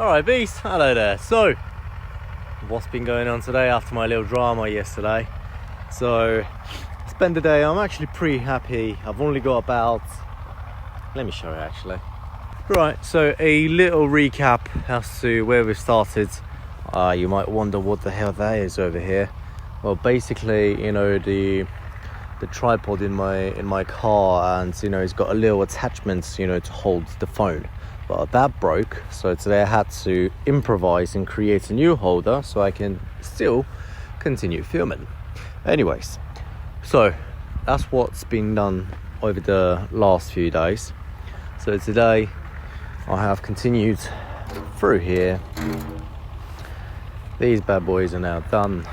Alright bees, hello there. So, what's been going on today after my little drama yesterday? So, spend the day, I'm actually pretty happy. I've only got about, let me show you actually. Right, so a little recap as to where we started. You might wonder what the hell that is over here. Well, basically, you know, the tripod in my car, and you know, it's got a little attachment, you know, to hold the phone. But that broke, so today I had to improvise and create a new holder so I can still continue filming. Anyways, so that's what's been done over the last few days. So today I have continued through here. These bad boys are now done.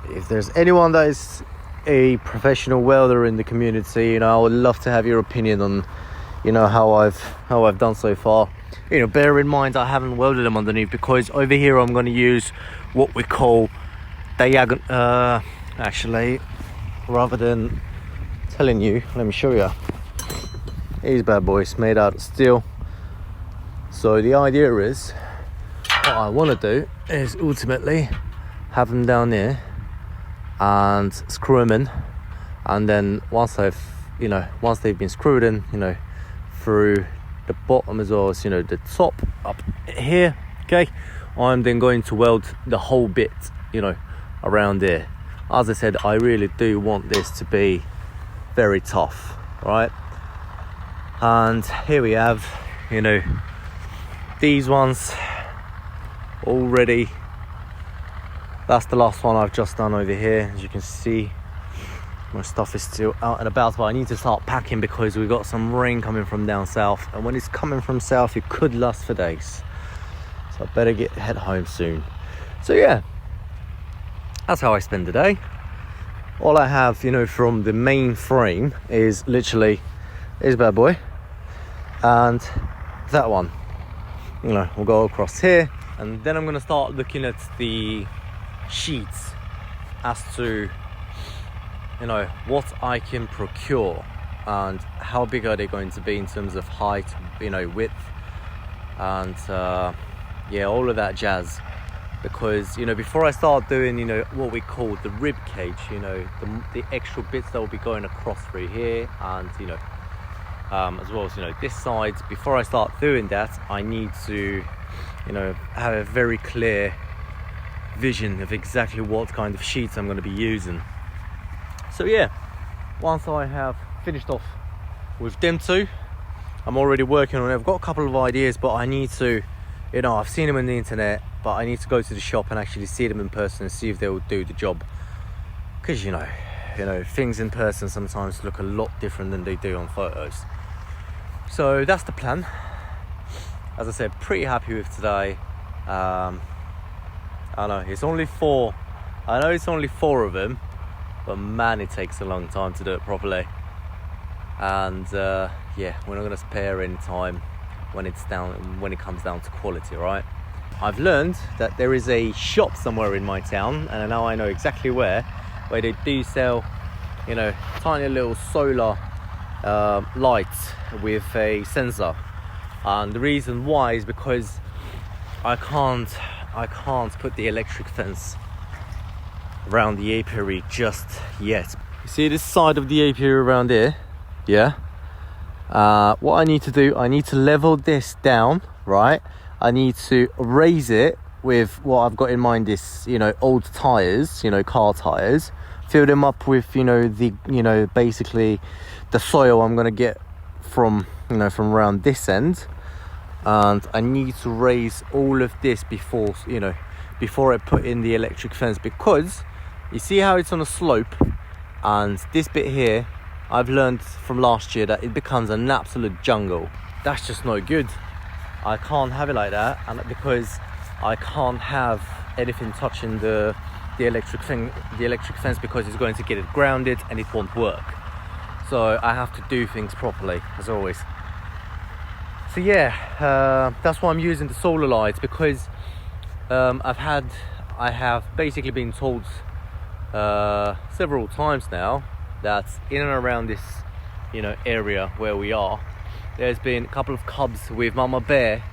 If there's anyone that is a professional welder in the community, you know, I would love to have your opinion on, you know, how I've done so far. You know, bear in mind I haven't welded them underneath, because over here I'm going to use what we call diagonal. Actually, rather than telling you, let me show you. These bad boys made out of steel. So the idea is, what I want to do is ultimately have them down here and screw them in, and then once they've been screwed in, you know, through the bottom as well as, you know, the top up here, okay, I'm then going to weld the whole bit, you know, around here. As I said, I really do want this to be very tough, right? And here we have, you know, these ones already. That's the last one I've just done over here. As you can see, my stuff is still out and about, but I need to start packing because we've got some rain coming from down south, and when it's coming from south it could last for days, so I better head home soon. So yeah, that's how I spend the day. All I have, you know, from the main frame is literally this bad boy and that one. You know, we'll go across here, and then I'm gonna start looking at the sheets as to, you know, what I can procure and how big are they going to be in terms of height, you know, width, and yeah, all of that jazz. Because, you know, before I start doing, you know, what we call the rib cage, you know, the extra bits that will be going across through here, and you know, as well as, you know, this side, before I start doing that, I need to, you know, have a very clear vision of exactly what kind of sheets I'm going to be using. So yeah, once I have finished off with them two, I'm already working on it. I've got a couple of ideas, but I need to, you know, I've seen them on the internet, but I need to go to the shop and actually see them in person and see if they will do the job. Because you know, things in person sometimes look a lot different than they do on photos. So that's the plan. As I said, pretty happy with today. I know it's only four of them, but man, it takes a long time to do it properly. And yeah, we're not going to spare any time when it comes down to quality, right? I've learned that there is a shop somewhere in my town, and now I know exactly where they do sell, you know, tiny little solar lights with a sensor. And the reason why is because I can't put the electric fence around the apiary just yet. You see this side of the apiary around here? Yeah. What I need to do, I need to level this down, right? I need to raise it with what I've got in mind, this, you know, old tires, you know, car tires, fill them up with, you know, basically the soil I'm gonna get from, you know, from around this end. And I need to raise all of this before I put in the electric fence, because you see how it's on a slope, and this bit here, I've learned from last year that it becomes an absolute jungle. That's just no good. I can't have it like that, and because I can't have anything touching the electric fence, because it's going to get it grounded and it won't work. So I have to do things properly, as always. So yeah, that's why I'm using the solar lights, because I have basically been told several times now that in and around this, you know, area where we are, there's been a couple of cubs with mama bear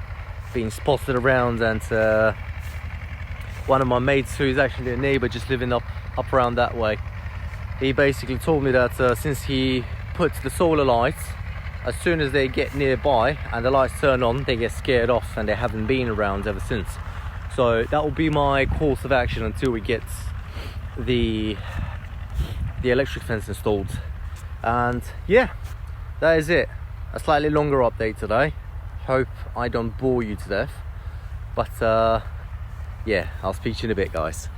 being spotted around, and one of my mates, who is actually a neighbor just living up around that way, he basically told me that since he puts the solar lights, as soon as they get nearby and the lights turn on, they get scared off, and they haven't been around ever since. So that will be my course of action until we get the electric fence installed. And yeah, that is it. A slightly longer update today. Hope I don't bore you to death, but yeah, I'll speak to you in a bit, guys.